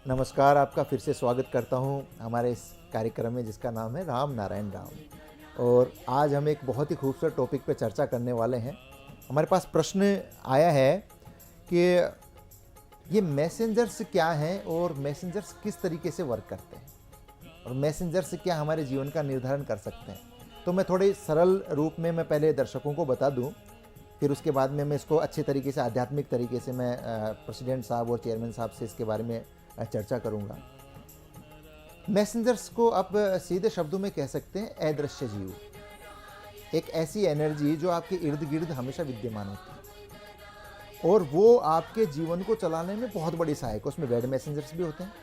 नमस्कार, आपका फिर से स्वागत करता हूं हमारे इस कार्यक्रम में जिसका नाम है राम नारायण राम। और आज हम एक बहुत ही खूबसूरत टॉपिक पर चर्चा करने वाले हैं। हमारे पास प्रश्न आया है कि ये मैसेंजर्स क्या हैं और मैसेंजर्स किस तरीके से वर्क करते हैं और मैसेंजर्स क्या हमारे जीवन का निर्धारण कर सकते हैं। तो मैं थोड़े सरल रूप में मैं पहले दर्शकों को बता दूं, फिर उसके बाद में मैं इसको अच्छे तरीके से आध्यात्मिक तरीके से मैं प्रेसिडेंट साहब और चेयरमैन साहब से इसके बारे में चर्चा करूंगा। मैसेंजर्स को आप सीधे शब्दों में कह सकते हैं अदृश्य जीव, एक ऐसी एनर्जी जो आपके इर्द गिर्द हमेशा विद्यमान होती है और वो आपके जीवन को चलाने में बहुत बड़ी सहायक है। उसमें बैड मैसेंजर्स भी होते हैं,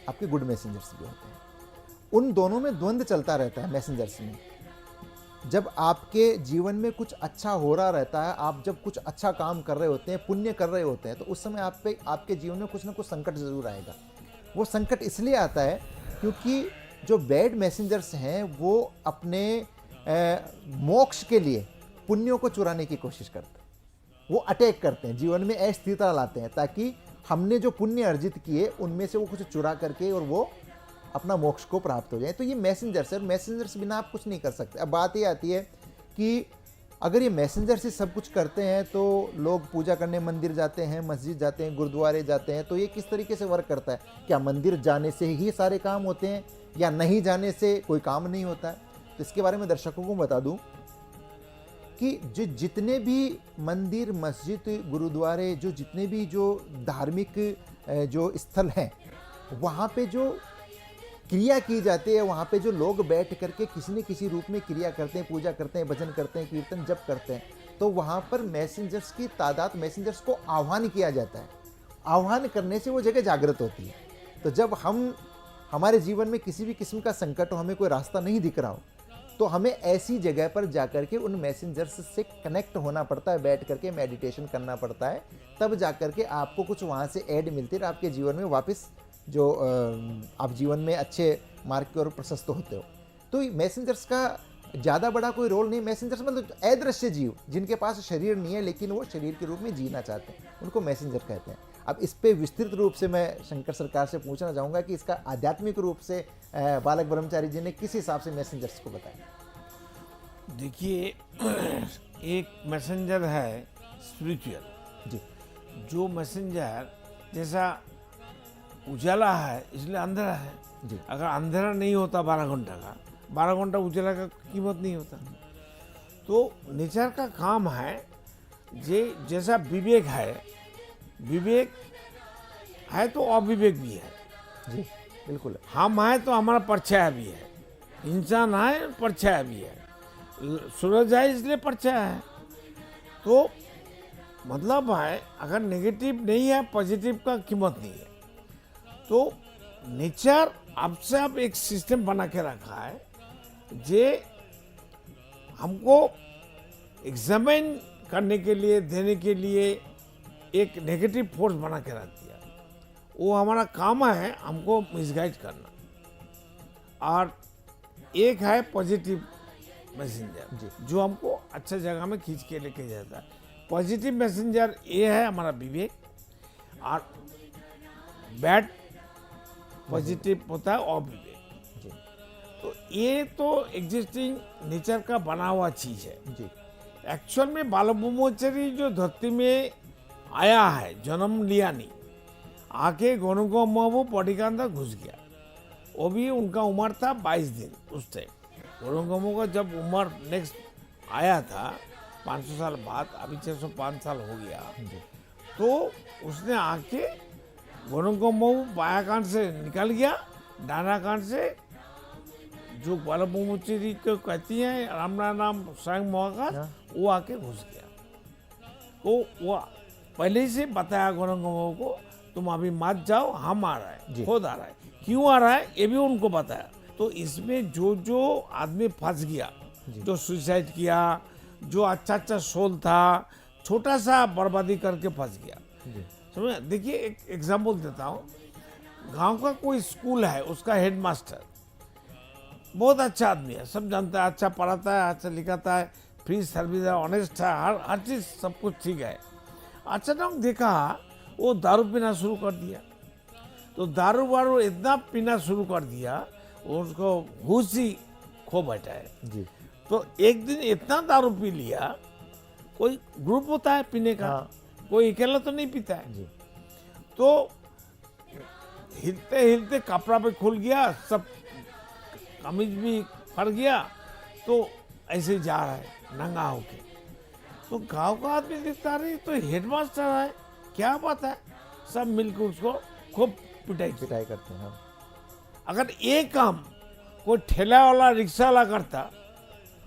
आपके गुड मैसेंजर्स भी होते हैं। उन दोनों में द्वंद्व चलता रहता है। मैसेंजर्स में जब आपके जीवन में कुछ अच्छा हो रहा रहता है, आप जब कुछ अच्छा काम कर रहे होते हैं, पुण्य कर रहे होते हैं, तो उस समय आप पे आपके जीवन में कुछ ना कुछ संकट जरूर आएगा। वो संकट इसलिए आता है क्योंकि जो बैड मैसेंजर्स हैं वो अपने मोक्ष के लिए पुण्यों को चुराने की कोशिश करते हैं। वो अटैक करते हैं, जीवन में अस्थिरता लाते हैं ताकि हमने जो पुण्य अर्जित किए उनमें से वो कुछ चुरा करके और वो अपना मोक्ष को प्राप्त हो जाए। तो ये मैसेंजर्स है, मैसेंजर्स बिना आप कुछ नहीं कर सकते। अब बात ये आती है कि अगर ये मैसेंजर्स ही सब कुछ करते हैं तो लोग पूजा करने मंदिर जाते हैं, मस्जिद जाते हैं, गुरुद्वारे जाते हैं, तो ये किस तरीके से वर्क करता है? क्या मंदिर जाने से ही सारे काम होते हैं या नहीं जाने से कोई काम नहीं होता है? तो इसके बारे में दर्शकों को बता दूं कि जितने भी मंदिर, मस्जिद, गुरुद्वारे, जो जितने भी जो धार्मिक जो स्थल हैं, वहाँ पे जो क्रिया की जाती है, वहाँ पे जो लोग बैठ करके किसी न किसी रूप में क्रिया करते हैं, पूजा करते हैं, भजन करते हैं, कीर्तन जप करते हैं, तो वहाँ पर मैसेंजर्स की तादाद, मैसेंजर्स को आह्वान किया जाता है। आह्वान करने से वो जगह जागृत होती है। तो जब हमारे जीवन में किसी भी किस्म का संकट हो, हमें कोई रास्ता नहीं दिख रहा हो, तो हमें ऐसी जगह पर जाकर के उन मैसेंजर्स से कनेक्ट होना पड़ता है, बैठ करके मेडिटेशन करना पड़ता है, तब जाकर के आपको कुछ वहाँ से ऐड मिलती है और आपके जीवन में वापस जो आप जीवन में अच्छे मार्ग की ओर प्रशस्त होते हो। तो मैसेंजर्स का ज़्यादा बड़ा कोई रोल नहीं। मैसेंजर्स मतलब अदृश्य जीव जिनके पास शरीर नहीं है लेकिन वो शरीर के रूप में जीना चाहते हैं, उनको मैसेंजर कहते हैं। अब इस पे विस्तृत रूप से मैं शंकर सरकार से पूछना चाहूँगा कि इसका आध्यात्मिक रूप से बालक ब्रह्मचारी जी ने किस हिसाब से मैसेंजर्स को बताया। देखिए, एक मैसेंजर है स्पिरिचुअल जी जो मैसेंजर जैसा उजाला है इसलिए अंधेरा है जी। अगर अंधेरा नहीं होता 12 घंटा का, 12 घंटा उजाला का कीमत नहीं होता। तो नेचर का काम है जैसा विवेक है तो अविवेक भी है। जी बिल्कुल। हम है तो हमारा परछाया भी है, इंसान है परछाया भी है, सूरज है इसलिए परछाया है। तो मतलब है अगर नेगेटिव नहीं है, पॉजिटिव का कीमत नहीं है। तो नेचर आपसे आप एक सिस्टम बना के रखा है जे हमको एग्जामिन करने के लिए, देने के लिए एक नेगेटिव फोर्स बना के रख दिया। वो हमारा काम है हमको मिसगाइड करना। और एक है पॉजिटिव मैसेंजर जो हमको अच्छे जगह में खींच के लेके जाता है। पॉजिटिव मैसेंजर ये है हमारा विवेक, और बैड पॉजिटिव होता है अविवेक। तो ये तो एग्जिस्टिंग नेचर का बना हुआ चीज है जी। एक्चुअल में बालक ब्रह्मचारी जो धरती में आया है, जन्म लिया नहीं, आके गोनुगो बॉडी के अंदर घुस गया। वो भी उनका उम्र था 22 दिन उस टाइम। गोनुगो का जब उम्र नेक्स्ट आया था 500 साल बाद, अभी 605 साल हो गया, तो उसने आके गोनुगो बाया कान से निकल गया, डाना कान से जो बालक ब्रह्मचारी को कहती हैं राम नाम स्वयं महाकाल, वो आके घुस गया। तो वो पहले ही से बताया गोनुगो को, तुम अभी मत जाओ, हम आ रहा है, खुद आ रहा है। क्यों आ रहा है ये भी उनको बताया। तो इसमें जो आदमी फंस गया, जो सुसाइड किया, जो अच्छा सोल था, छोटा सा बर्बादी करके फंस गया। समझे? देखिए एक एग्जाम्पल देता हूँ। गांव का कोई स्कूल है, उसका हेडमास्टर बहुत अच्छा आदमी है, सब जानता है, अच्छा पढ़ाता है, अच्छा लिखाता है, फ्री सर्विस है, ऑनेस्ट है, हर चीज़ सब कुछ ठीक है। अचानक देखा वो दारू पीना शुरू कर दिया। तो दारू वारू इतना पीना शुरू कर दिया, उसको होश ही खो बैठा है। जी। तो एक दिन इतना दारू पी लिया, कोई ग्रुप होता है पीने का, हाँ। कोई अकेला तो नहीं पीता है। जी। तो हिलते हिलते कपड़ा पे खुल गया, सब कमीज भी फट गया, तो ऐसे ही जा रहा है नंगा होके। तो गांव का आदमी देखता रही, तो हेडमास्टर है, क्या बात है, सब मिलकर उसको खूब पिटाई की। पिटाई करते हैं हम। अगर ये काम कोई ठेला वाला, रिक्शा वाला करता,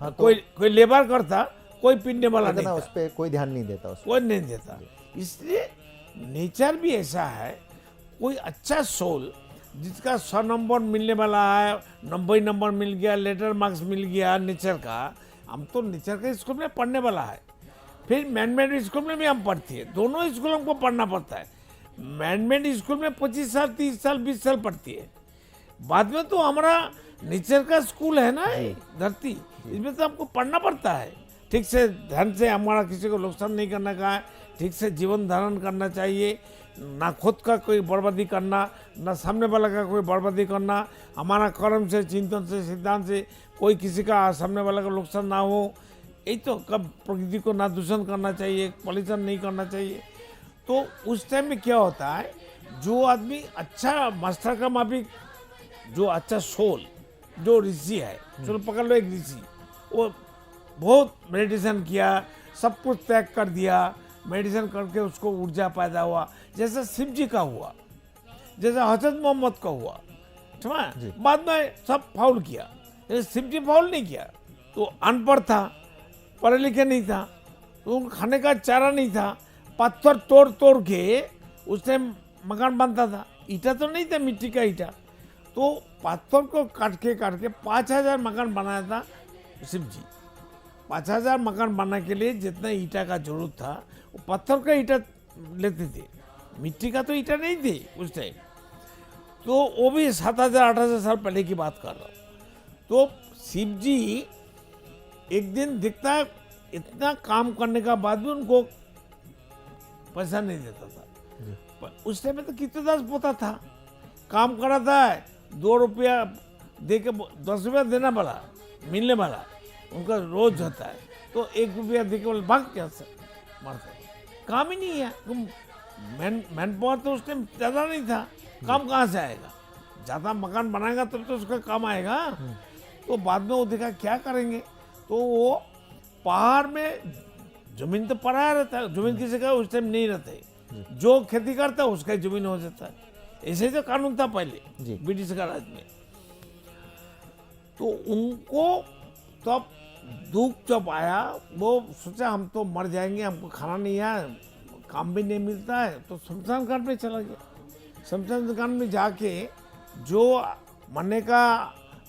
हाँ, तो कोई लेबर करता, कोई पीने वाला नहीं इतना था, उस पर कोई ध्यान नहीं देता उस कोई नहीं देता। इसलिए नेचर भी ऐसा है, कोई अच्छा सोल जिसका 100 नंबर मिलने वाला है, 90 नंबर मिल गया, लेटर मार्क्स मिल गया नेचर का। हम तो नेचर के स्कूल में पढ़ने वाला है, फिर मैनमेड स्कूल में भी हम पढ़ते हैं, दोनों स्कूल हमको पढ़ना पड़ता है। मैनमेड स्कूल में 25 साल, 30 साल, 20 साल पढ़ती है, बाद में तो हमारा नेचर का स्कूल है ना धरती, इसमें तो हमको पढ़ना पड़ता है। ठीक से ध्यान से हमारा किसी को नुकसान नहीं करना का है, ठीक से जीवन धारण करना चाहिए, ना खुद का कोई बर्बादी करना, ना सामने वाला का कोई बर्बादी करना। हमारा कर्म से, चिंतन से, सिद्धांत से कोई किसी का सामने वाला का नुकसान ना हो। यही तो कब प्रकृति को ना दूषण करना चाहिए, पॉल्यूशन नहीं करना चाहिए। तो उस टाइम में क्या होता है, जो आदमी अच्छा मास्टर का माफिक, जो अच्छा सोल, जो ऋषि है, चलो पकड़ लो एक ऋषि, वो बहुत मेडिटेशन किया, सब कुछ त्याग कर दिया, मेडिटेशन करके उसको ऊर्जा पैदा हुआ, जैसा शिव जी का हुआ, जैसा हजरत मोहम्मद का हुआ। समझ, बाद में सब फाउल किया, शिव जी फाउल नहीं किया। तो अनपढ़ था, पढ़े लिखे नहीं था, तो उनको खाने का चारा नहीं था, पत्थर तोड़ तोड़ के उससे मकान बनता था, ईटा तो नहीं था, मिट्टी का ईटा, तो पत्थर को काट के 5000 मकान बनाया था शिव जी। 5000 मकान बनाने के लिए जितना ईटा का जरूरत था, वो पत्थर का ईटा लेते थे, मिट्टी का तो ईटा नहीं थे उस टाइम। तो वो भी 7000-8000 साल पहले की बात कर रहा हूँ। तो शिव जी एक दिन दिखता है, इतना काम करने का बाद भी उनको पैसा नहीं देता था। पर उस टाइम में तो कीर्तिदास पोता था, काम करा था, 2 रुपया दे के 10 रुपया देना वाला, मिलने वाला उनका रोज होता है, तो 1 रुपया दे के बोले भाग कैसे मरते, काम ही नहीं है। मैन पावर तो उस टाइम ज़्यादा नहीं था, काम कहाँ से आएगा, ज़्यादा मकान बनाएगा तब तो उसका काम आएगा। तो बाद में वो देखा क्या करेंगे, तो वो पहाड़ में जमीन तो पड़ा रहता है, जमीन किसी का उस टाइम नहीं रहता है, जो खेती करता है उसका जमीन हो जाता है। ऐसे ही तो कानून था पहले ब्रिटिश का राज में। तो उनको तब दुख जब आया, वो सोचा हम तो मर जाएंगे, हमको खाना नहीं है, काम भी नहीं मिलता है, तो शमशान घाट में चला गया। शमशान घाट में जाके जो मरने का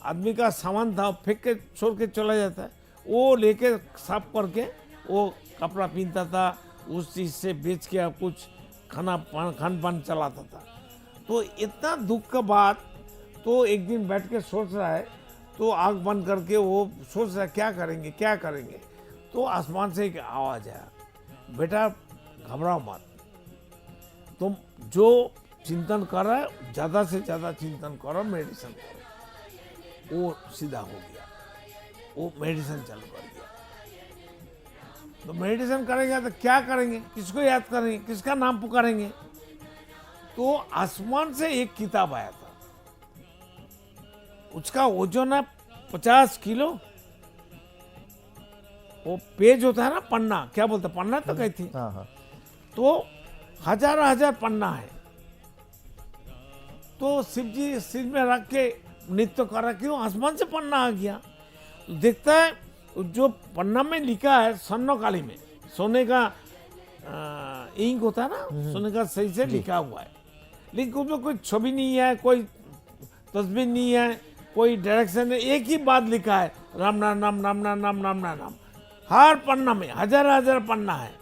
आदमी का सामान था फेंक के छोड़ के चला जाता है, वो लेके साफ करके वो कपड़ा पहनता था, उस चीज़ से बेच के कुछ खान पान चलाता था। तो इतना दुख का बाद, तो एक दिन बैठ के सोच रहा है, तो आँख बंद करके वो सोच रहा है क्या करेंगे क्या करेंगे। तो आसमान से एक आवाज़ आया, बेटा घबराओ मत, तुम जो चिंतन कर रहा है ज़्यादा से ज़्यादा चिंतन करो, मेडिटेशन करो। वो सीधा हो गया, वो मेडिटेशन चालू कर दिया। तो मेडिटेशन करेंगे तो क्या करेंगे, किसको याद करेंगे, किसका नाम पुकारेंगे। तो आसमान से एक किताब आया था, उसका वजन है 50 किलो। वो पेज होता है ना, पन्ना, क्या बोलते पन्ना तो कहती, तो हजार पन्ना है। तो शिव जी सिर में रख के नृत्य कर रहा, क्यों आसमान से पन्ना आ गया। तो देखता है जो पन्ना में लिखा है स्वर्णकाली में, सोने का इंक होता है ना, सोने का सही से लिखा हुआ है, लेकिन उसमें कोई छवि नहीं है, कोई तस्वीर नहीं है, कोई डायरेक्शन है, एक ही बात लिखा है, राम नाम राम नाम नाम नाम नाम नाम। हर पन्ना में हजार पन्ना है।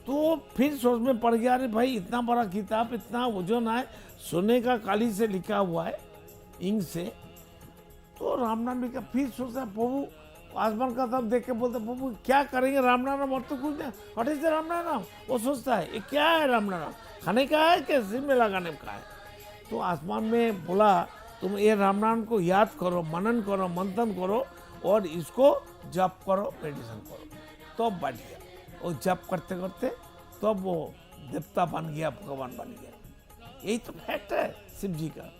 तो फिर सोच में पड़ गया, अरे भाई इतना बड़ा किताब, इतना वजन है, सोने का काली से लिखा हुआ है इंक से। तो राम नाम लिखा, फिर सोचा प्रभु आसमान का तब देख के बोलते, प्रभु क्या करेंगे राम नाम, और तो कुछ नहीं, हटे से राम नाम। वो सोचता है ये क्या है राम नाम, खाने का है कि सिर में लगाने का है। तो आसमान में बोला तुम ये राम नाम को याद करो, मनन करो, मंथन करो और इसको जप करो, मेडिटेशन करो। तो बैठ गया, वो जप करते करते तो वो देवता बन गया, भगवान बन गया। यही तो फैक्ट है शिव जी का।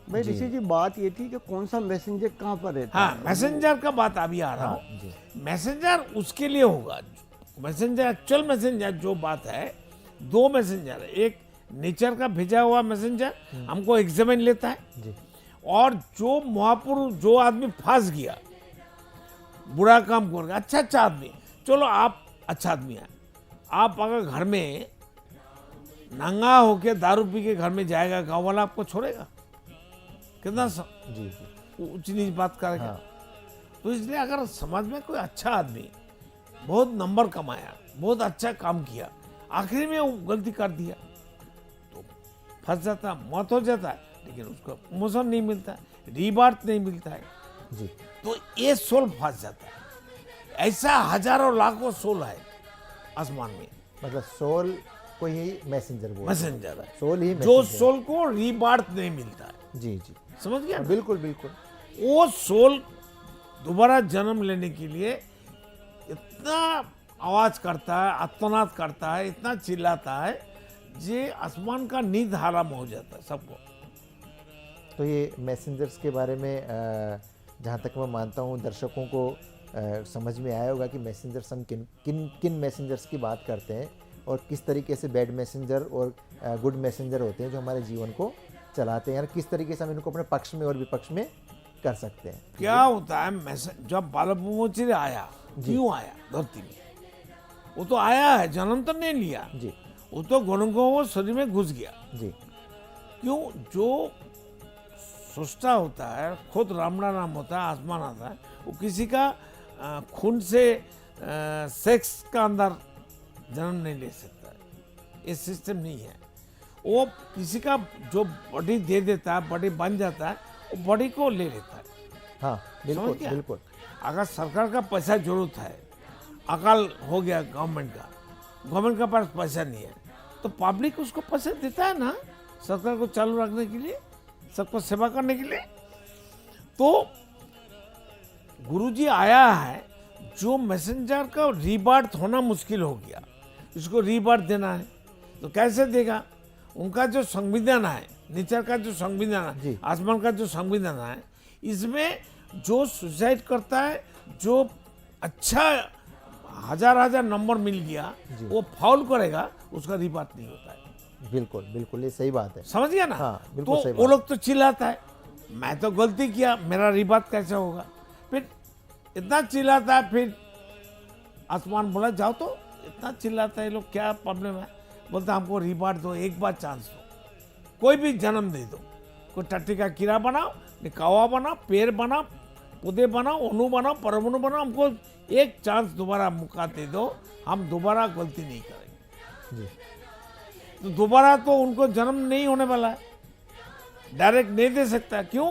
भाई ऋषि जी, बात ये थी कि कौन सा मैसेंजर कहाँ पर रहता हाँ, है? मैसेंजर का बात अभी आ रहा हूँ। जी। मैसेंजर उसके लिए होगा, मैसेंजर एक्चुअल मैसेंजर जो बात है, दो मैसेंजर है। एक नेचर का भेजा हुआ मैसेंजर हमको एग्जामिन लेता है, जी। और जो महापुरुष, जो आदमी फंस गया बुरा काम कर, अच्छा आदमी, चलो आप अच्छा आदमी है, आप अगर घर में नंगा होके दारू पी के घर में जाएगा, गांव वाला आपको छोड़ेगा? कितना जी जी। ऊंच नीच बात करेगा। हाँ। तो इसलिए अगर समाज में कोई अच्छा आदमी बहुत नंबर कमाया, बहुत अच्छा काम किया, आखिरी में वो गलती कर दिया तो फंस जाता, मौत हो जाता है, लेकिन उसको प्रमोशन नहीं मिलता है, रीबार्थ नहीं मिलता है, जी। तो ये सोल फंस जाता है। ऐसा हजारों लाखों सोल है आसमान में, मतलब सोल को ही मैसेंजर बोलते हैं। मैसेंजर है, सोल ही जो मैसेंजर। सोल को रीबार्थ नहीं मिलता है। जी जी। समझ गया ना? बिल्कुल बिल्कुल। वो सोल दोबारा जन्म लेने के लिए इतना आवाज करता है, आत्मनाद करता है, इतना चिल्लाता है, जे आसमान का नींद हराम हो जाता है सबको। तो ये मैसेंजर्स के बारे में जहाँ तक मैं मानता हूँ दर्शकों को समझ में आया होगा कि मैसेंजर्स हम किन किन किन मैसेंजर्स की बात करते हैं और किस तरीके से बैड मैसेंजर और गुड मैसेंजर होते हैं जो हमारे जीवन को चलाते हैं, और किस तरीके से हम इनको अपने पक्ष में और विपक्ष में कर सकते हैं। क्या होता है, जब बाल ब्रह्मचारी आया, क्यों आया धरती में? वो तो आया है, जन्म तो नहीं लिया, जी वो तो गुणों वो शरीर में घुस गया। जी। क्यों? जो सृष्टा होता है, खुद रामड़ा नाम होता है, आसमान आता है, वो किसी का खून से सेक्स का अंदर जन्म नहीं ले सकता है, ये सिस्टम नहीं है। वो किसी का जो बॉडी दे देता है, बॉडी बन जाता है, वो बॉडी को ले लेता है। हाँ बिल्कुल समझ गया? बिल्कुल। अगर सरकार का पैसा जरूरत है, अकाल हो गया गवर्नमेंट का पास पैसा नहीं है, तो पब्लिक उसको पैसा देता है ना, सरकार को चालू रखने के लिए, सबको सेवा करने के लिए। तो गुरुजी आया है, जो मैसेंजर का रीबर्थ होना मुश्किल हो गया, इसको रीबर्थ देना है, तो कैसे देगा? उनका जो संविधान है, नेचर का जो संविधान है, जी। आसमान का जो संविधान है, इसमें जो सुसाइड करता है, जो अच्छा हजार नंबर मिल गया, वो फाउल करेगा, उसका रीबर्थ नहीं होता है। बिल्कुल बिल्कुल, ये सही बात है। समझ गया ना? हाँ, बिल्कुल तो सही वो बात। लोग तो चिल्लाता है, मैं तो गलती किया, मेरा रीबर्थ कैसे होगा? फिर इतना चिल्लाता है, फिर आसमान बोला जाओ, तो इतना चिल्लाता है, लोग क्या प्रॉब्लम है? बोलता हमको रीबर्थ दो, एक बार चांस दो, कोई भी जन्म दे दो, कोई टट्टी का कीड़ा बनाओ, कौवा बनाओ, पेड़ बनाओ, पौधे बनाओ, अणु बनाओ, परमाणु बनाओ, हमको एक चांस दोबारा मौका दे दो, हम दोबारा गलती नहीं करेंगे। जी तो दोबारा तो उनको जन्म नहीं होने वाला है, डायरेक्ट नहीं दे सकता। क्यों?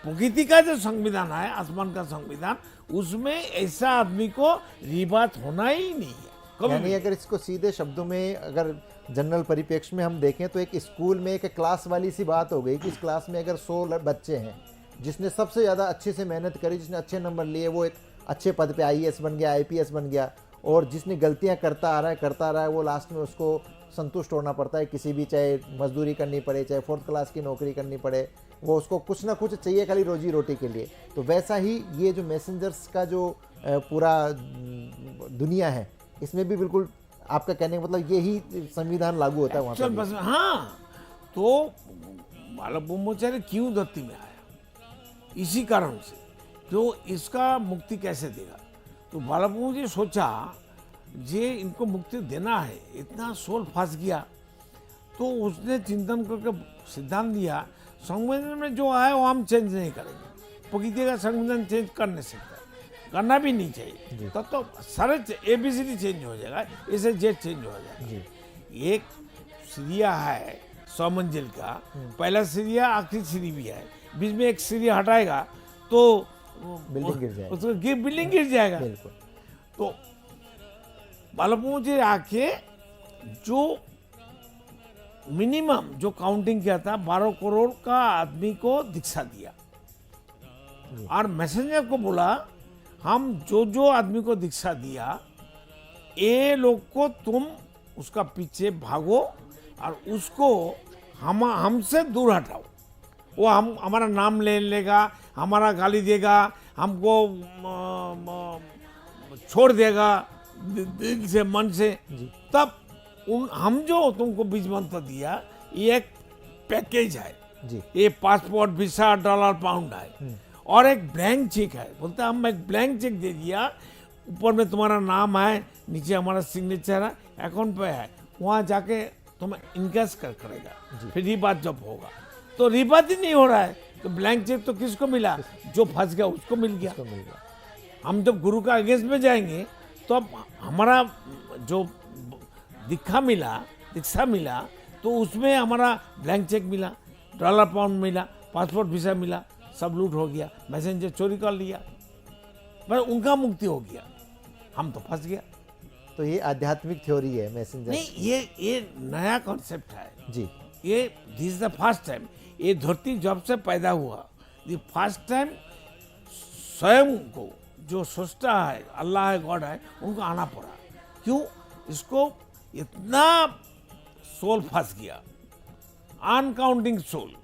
प्रकृति का जो संविधान है, आसमान का संविधान, उसमें ऐसा आदमी को रीबर्थ होना ही नहीं है कभी यानी भी। अगर इसको सीधे शब्दों में अगर जनरल परिप्रेक्ष्य में हम देखें तो एक स्कूल में एक क्लास वाली सी बात हो गई कि इस क्लास में अगर 100 बच्चे हैं, जिसने सबसे ज़्यादा अच्छे से मेहनत करी, जिसने अच्छे नंबर लिए, वो एक अच्छे पद पे आईएएस बन गया, आईपीएस बन गया, और जिसने गलतियां करता आ रहा है वो लास्ट में उसको संतुष्ट होना पड़ता है, किसी भी, चाहे मजदूरी करनी पड़े, चाहे 4th क्लास की नौकरी करनी पड़े, वो उसको कुछ ना कुछ चाहिए खाली रोजी रोटी के लिए। तो वैसा ही ये जो मैसेंजर्स का जो पूरा दुनिया है, इसमें भी बिल्कुल आपका कहने का मतलब यही संविधान लागू होता है वहाँ चल पर बस। हाँ, तो बाल ब्रह्मचारी क्यों धरती में आया? इसी कारण से, जो इसका मुक्ति कैसे देगा? तो बाल ब्रह्मचारी सोचा जे इनको मुक्ति देना है, इतना सोल फंस गया, तो उसने चिंतन करके सिद्धांत दिया, संविधान में जो आया वो हम चेंज नहीं करेंगे, प्रकृति का संविधान चेंज कर नहीं सकता, करना भी नहीं चाहिए, तब तो सारे ABCD चेंज हो जाएगा, इसे जेड चेंज हो जाएगा। जी एक सीढ़िया है 100 मंजिल का, पहला सीढ़िया आखिरी सीढ़ी भी है, बीच में एक सीढ़ी हटाएगा तो बिल्डिंग गिर जाएगी। उसको बिल्डिंग गिर जाएगा। बिल्कुल। तो बालक मुझे आके जो मिनिमम जो काउंटिंग किया था 12 करोड़ का आदमी को दीक्षा दिया और मैसेंजर को बोला हम जो जो आदमी को दीक्षा दिया ये लोग को तुम उसका पीछे भागो और उसको हमसे दूर हटाओ। वो हमारा नाम ले लेगा, हमारा गाली देगा, हमको छोड़ देगा दिल से मन से, तब हम जो तुमको बीज मंत्र दिया ये एक पैकेज है जी। ये पासपोर्ट वीसा डॉलर पाउंड है और एक ब्लैंक चेक है। बोलते हम एक ब्लैंक चेक दे दिया, ऊपर में तुम्हारा नाम है, नीचे हमारा सिग्नेचर है, अकाउंट पे है, वहाँ जाके तुम्हें इनकैश करेगा, फिर रिबात जब होगा। तो रिबात ही नहीं हो रहा है तो ब्लैंक चेक तो किसको मिला? जो फंस गया उसको मिल गया। हम जब गुरु का अगेंस्ट में जाएंगे तो अब हमारा जो दीक्षा मिला तो उसमें हमारा ब्लैंक चेक मिला, डॉलर पाउंड मिला, पासपोर्ट वीसा मिला, सब लूट हो गया, मैसेंजर चोरी कर लिया, पर उनका मुक्ति हो गया, हम तो फंस गया। तो ये आध्यात्मिक थ्योरी है मैसेंजर। नहीं, ये नया कॉन्सेप्ट है जी। ये this is the first time, ये धरती जब से पैदा हुआ द फर्स्ट टाइम स्वयं को जो सोचता है अल्लाह है, गॉड है, उनको आना पड़ा। क्यों? इसको इतना सोल फंस गया, अनकाउंटिंग सोल,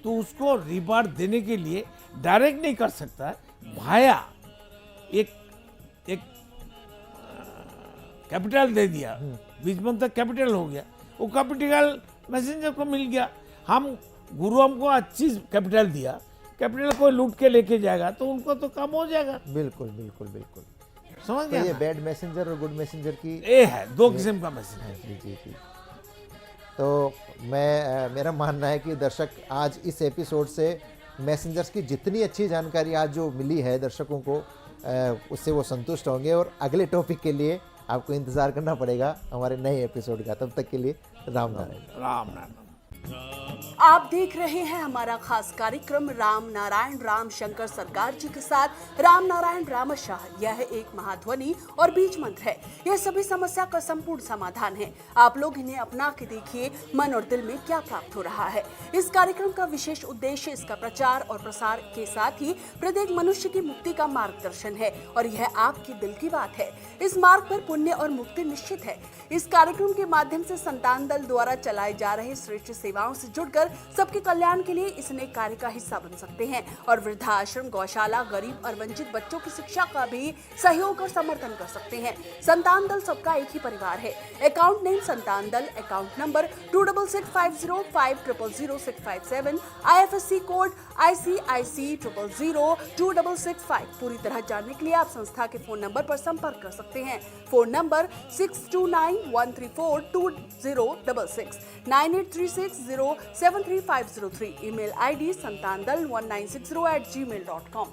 तो उसको रिवार्ड देने के लिए डायरेक्ट नहीं कर सकता है, भाया एक कैपिटल दे दिया, बीच मंत्र कैपिटल हो गया, वो कैपिटल मैसेंजर को मिल गया। हम गुरु हमको अच्छी कैपिटल दिया, कैपिटल कोई लूट के लेके जाएगा तो उनको तो काम हो जाएगा। बिल्कुल बिल्कुल बिल्कुल, समझ तो गया ये ना? बैड मैसेंजर और गुड मैसेंजर की ये है दो किस्म का मैसेंजर। जी जी जी। तो मेरा मानना है कि दर्शक आज इस एपिसोड से मैसेंजर्स की जितनी अच्छी जानकारी आज जो मिली है दर्शकों को, उससे वो संतुष्ट होंगे और अगले टॉपिक के लिए आपको इंतज़ार करना पड़ेगा हमारे नए एपिसोड का। तब तक के लिए राम नारायण। राम नारायण। आप देख रहे हैं हमारा खास कार्यक्रम राम नारायण राम शंकर सरकार जी के साथ राम नारायण रामशाह। यह एक महाध्वनि और बीज मंत्र है। यह सभी समस्या का संपूर्ण समाधान है। आप लोग इन्हें अपना के देखिए मन और दिल में क्या प्राप्त हो रहा है। इस कार्यक्रम का विशेष उद्देश्य इसका प्रचार और प्रसार के साथ ही प्रत्येक मनुष्य की मुक्ति का मार्गदर्शन है और यह आपकी दिल की बात है। इस मार्ग पर पुण्य और मुक्ति निश्चित है। इस कार्यक्रम के माध्यम से संतान दल द्वारा चलाए जा रहे श्रेष्ठ सेवाओं से जुड़कर सबके कल्याण के लिए इस नए कार्य का हिस्सा बन सकते हैं और वृद्धाश्रम, गौशाला, गरीब और वंचित बच्चों की शिक्षा का भी सहयोग और समर्थन कर सकते हैं। संतान दल सबका एक ही परिवार है। अकाउंट नेम संतान दल, account number 266505000657, IFSC code ICIC 000265। पूरी तरह जानने के लिए आप संस्था के फोन नंबर पर संपर्क कर सकते हैं। Phone number 6291342066, 9836073503, email ID santandal1960@gmail.com।